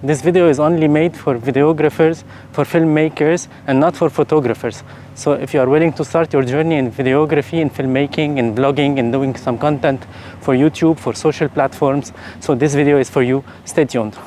This video is only made for videographers, for filmmakers, and not for photographers. So if you are willing to start your journey in videography, in filmmaking, in vlogging, and doing some content for YouTube, for social platforms, so this video is for you. Stay tuned.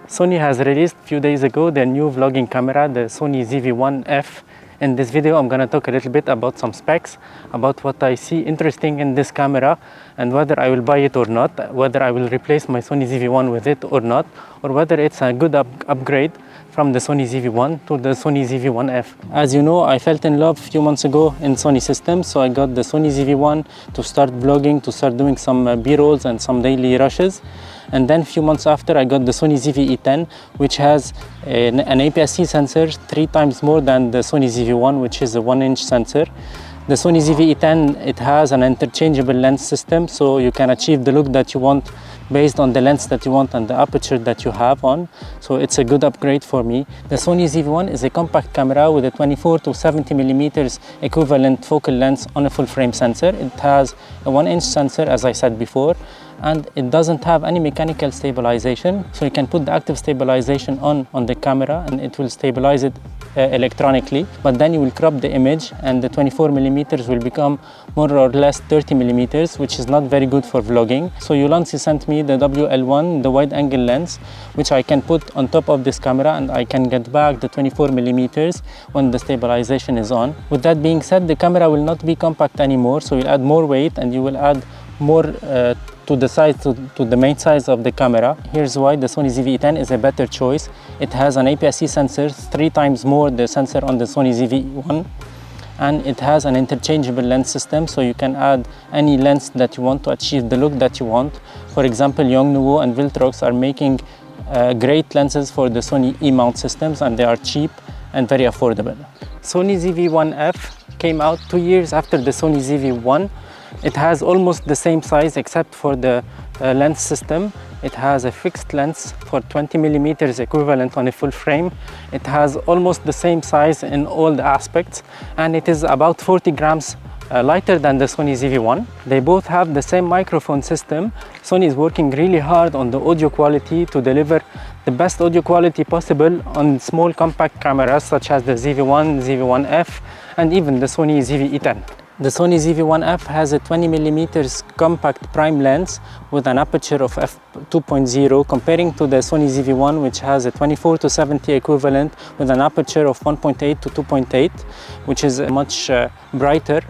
Sony has released a few days ago their new vlogging camera, the Sony ZV1F. In this video, I'm going to talk a little bit about some specs, about what I see interesting in this camera, and whether I will buy it or not, whether I will replace my Sony ZV1 with it or not, or whether it's a good upgrade from the Sony ZV1 to the Sony ZV1F. As you know, I fell in love a few months ago in Sony systems, so I got the Sony ZV1 to start vlogging, to start doing some B-rolls and some daily rushes. And then a few months after, I got the Sony ZV-E10, which has an APS-C sensor 3 times more than the Sony ZV1, which is a 1-inch sensor. The Sony ZV-E10, it has an interchangeable lens system, so you can achieve the look that you want based on the lens that you want and the aperture that you have on. So it's a good upgrade for me. The Sony ZV1 is a compact camera with a 24 to 70 millimeters equivalent focal length on a full frame sensor. It has a 1-inch sensor, as I said before, and it doesn't have any mechanical stabilization, so you can put the active stabilization on the camera and it will stabilize it electronically, but then you will crop the image and the 24 millimeters will become more or less 30 millimeters, which is not very good for vlogging. So Ulanzi sent me the WL1, the wide angle lens, which I can put on top of this camera, and I can get back the 24 millimeters when the stabilization is on. With that being said, the camera will not be compact anymore, so you'll add more weight and you will add more to the size, to the main size of the camera. Here's why the Sony ZV-E10 is a better choice. It has an APS-C sensor, 3 times more the sensor on the Sony ZV-1, and it has an interchangeable lens system, so you can add any lens that you want to achieve the look that you want. For example, Yongnuo and Viltrox are making great lenses for the Sony E-mount systems, and they are cheap and very affordable. Sony ZV1F came out 2 years after the Sony ZV1. It has almost the same size except for the lens system. It has a fixed lens for 20 millimeters equivalent on a full frame. It has almost the same size in all the aspects, and it is about 40 grams lighter than the Sony ZV1. They both have the same microphone system. Sony is working really hard on the audio quality to deliver the best audio quality possible on small compact cameras such as the ZV1, ZV1F, and even the Sony ZV-E10. The Sony ZV1F has a 20 millimeters compact prime lens with an aperture of f2.0, comparing to the Sony ZV1, which has a 24 to 70 equivalent with an aperture of 1.8 to 2.8, which is much brighter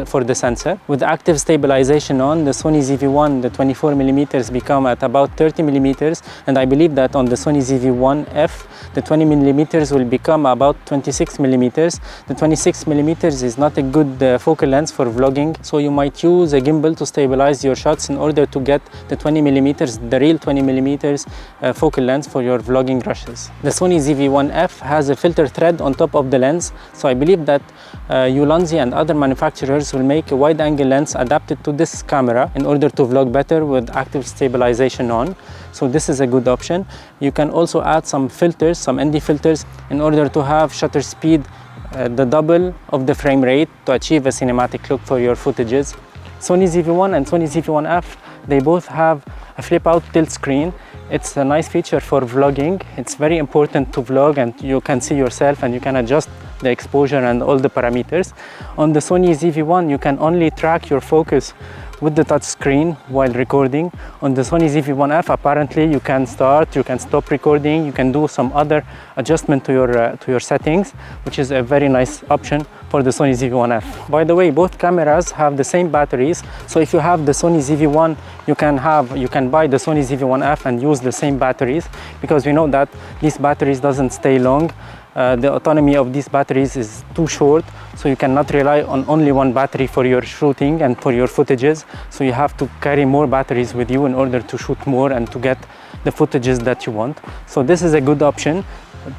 for the sensor. With active stabilization on, the Sony ZV1, the 24 millimeters become at about 30 millimeters, and I believe that on the Sony ZV1F, the 20 millimeters will become about 26 millimeters. The 26 millimeters is not a good focal length for vlogging, so you might use a gimbal to stabilize your shots in order to get the 20 millimeters, the real 20 millimeters focal length for your vlogging rushes. The Sony ZV1F has a filter thread on top of the lens, so I believe that Ulanzi and other manufacturers will make a wide angle lens adapted to this camera in order to vlog better with active stabilization on. So this is a good option. You can also add some filters, some ND filters, in order to have shutter speed the double of the frame rate to achieve a cinematic look for your footages. Sony ZV1 and Sony ZV1F, they both have a flip-out tilt screen. It's a nice feature for vlogging. It's very important to vlog, and you can see yourself and you can adjust the exposure and all the parameters. On the Sony ZV1, you can only track your focus with the touch screen while recording. On the Sony ZV1F, apparently you can start, you can stop recording, you can do some other adjustment to your settings, which is a very nice option for the Sony ZV1F. By the way, both cameras have the same batteries, so if you have the Sony ZV1, you can buy the Sony ZV1F and use the same batteries, because we know that these batteries doesn't stay long. The autonomy of these batteries is too short, so you cannot rely on only one battery for your shooting and for your footages, so you have to carry more batteries with you in order to shoot more and to get the footages that you want. So this is a good option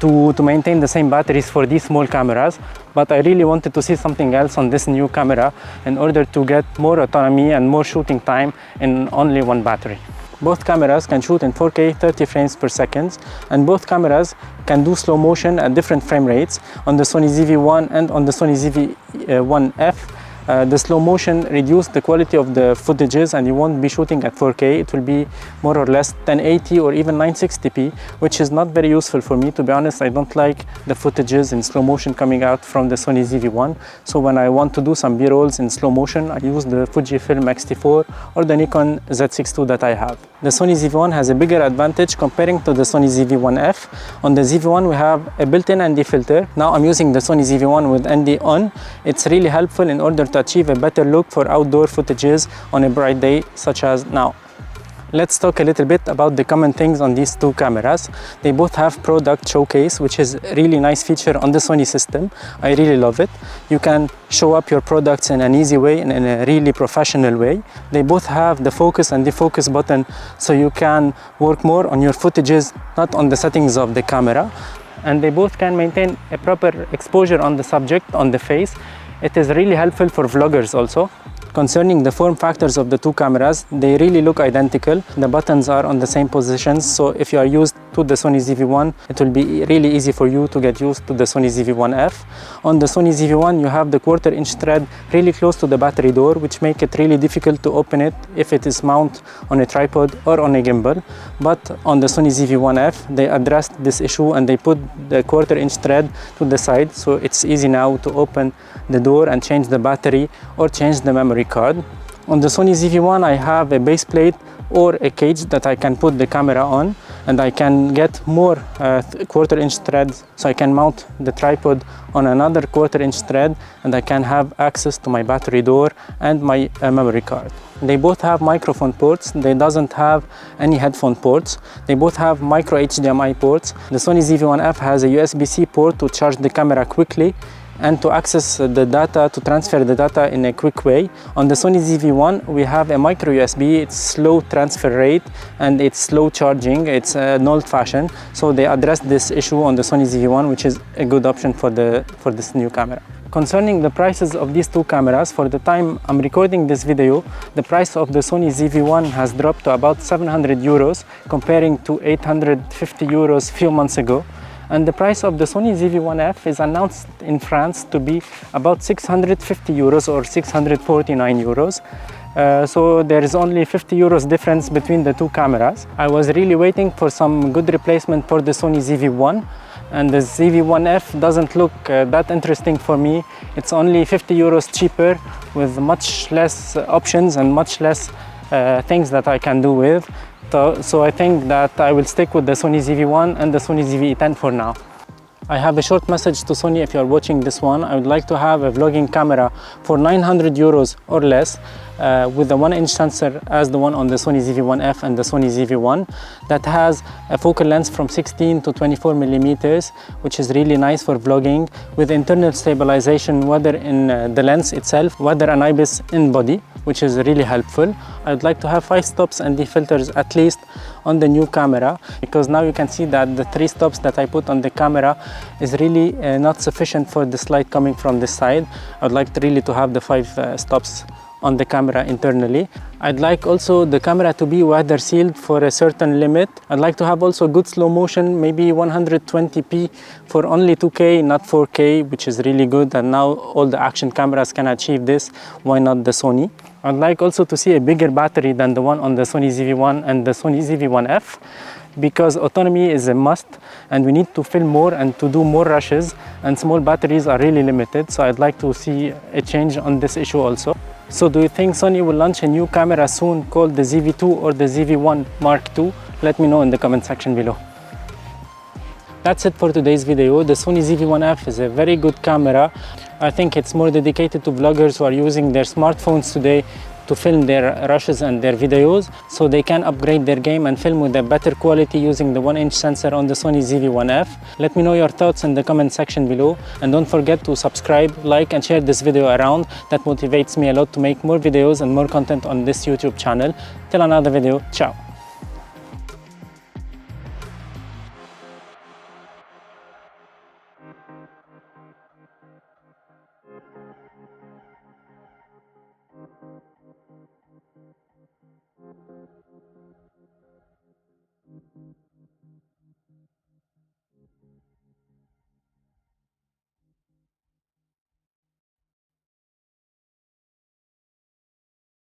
to maintain the same batteries for these small cameras, but I really wanted to see something else on this new camera in order to get more autonomy and more shooting time in only one battery. Both cameras can shoot in 4K 30 frames per second, and both cameras can do slow motion at different frame rates. On the Sony ZV1 and on the Sony ZV1F, the slow motion reduces the quality of the footages, and you won't be shooting at 4K. It will be more or less 1080 or even 960p, which is not very useful for me. To be honest, I don't like the footages in slow motion coming out from the Sony ZV1. So when I want to do some B-rolls in slow motion, I use the Fujifilm X-T4 or the Nikon Z6 II that I have. The Sony ZV1 has a bigger advantage comparing to the Sony ZV1F. On the ZV1 we have a built-in ND filter. Now I'm using the Sony ZV1 with ND on. It's really helpful in order to achieve a better look for outdoor footages on a bright day such as now. Let's talk a little bit about the common things on these two cameras. They both have product showcase, which is a really nice feature on the Sony system. I really love it. You can show up your products in an easy way and in a really professional way. They both have the focus and defocus button, so you can work more on your footages, not on the settings of the camera. And they both can maintain a proper exposure on the subject, on the face. It is really helpful for vloggers also. Concerning the form factors of the two cameras, they really look identical. The buttons are on the same positions, so if you are used to the Sony ZV1, it will be really easy for you to get used to the Sony ZV1F. On the Sony ZV1, you have the 1/4 inch thread really close to the battery door, which make it really difficult to open it if it is mounted on a tripod or on a gimbal. But on the Sony ZV1F, they addressed this issue and they put the 1/4 inch thread to the side, so it's easy now to open the door and change the battery or change the memory card. On the Sony ZV1, I have a base plate or a cage that I can put the camera on, and I can get more 1/4 inch threads, so I can mount the tripod on another 1/4 inch thread, and I can have access to my battery door and my memory card. They both have microphone ports. They doesn't have any headphone ports. They both have micro HDMI ports. The Sony ZV1F has a USB-C port to charge the camera quickly and to access the data, to transfer the data in a quick way. On the Sony ZV1, we have a micro USB. It's slow transfer rate and it's slow charging. It's an old fashion. So they addressed this issue on the Sony ZV1, which is a good option for this new camera. Concerning the prices of these two cameras, for the time I'm recording this video, the price of the Sony ZV1 has dropped to about 700 euros, comparing to 850 euros a few months ago. And the price of the Sony ZV1F is announced in France to be about 650 euros or 649 euros. So there is only 50 euros difference between the two cameras. I was really waiting for some good replacement for the Sony ZV1, and the ZV1F doesn't look that interesting for me. It's only 50 euros cheaper with much less options and much less things that I can do with. So I think that I will stick with the Sony ZV1 and the Sony ZV-10 for now. I have a short message to Sony if you are watching this one. I would like to have a vlogging camera for 900 euros or less with a 1-inch sensor as the one on the Sony ZV1F and the Sony ZV1 that has a focal length from 16 to 24 millimeters, which is really nice for vlogging, with internal stabilization, whether in the lens itself, whether an IBIS in body, which is really helpful. I'd like to have 5 stops and filters at least on the new camera, because now you can see that the 3 stops that I put on the camera is really not sufficient for this light coming from this side. I'd like to have the 5 stops on the camera internally. I'd like also the camera to be weather sealed for a certain limit. I'd like to have also good slow motion, maybe 120p for only 2K, not 4K, which is really good, and now all the action cameras can achieve this. Why not the Sony? I'd like also to see a bigger battery than the one on the Sony ZV1 and the Sony ZV1F, because autonomy is a must and we need to film more and to do more rushes, and small batteries are really limited, so I'd like to see a change on this issue also. So do you think Sony will launch a new camera soon called the ZV2 or the ZV1 Mark II? Let me know in the comment section below. That's it for today's video. The Sony ZV1F is a very good camera. I think it's more dedicated to vloggers who are using their smartphones today to film their rushes and their videos, so they can upgrade their game and film with a better quality using the 1-inch sensor on the Sony ZV1F. Let me know your thoughts in the comment section below, and don't forget to subscribe, like and share this video around. That motivates me a lot to make more videos and more content on this YouTube channel. Till another video, ciao!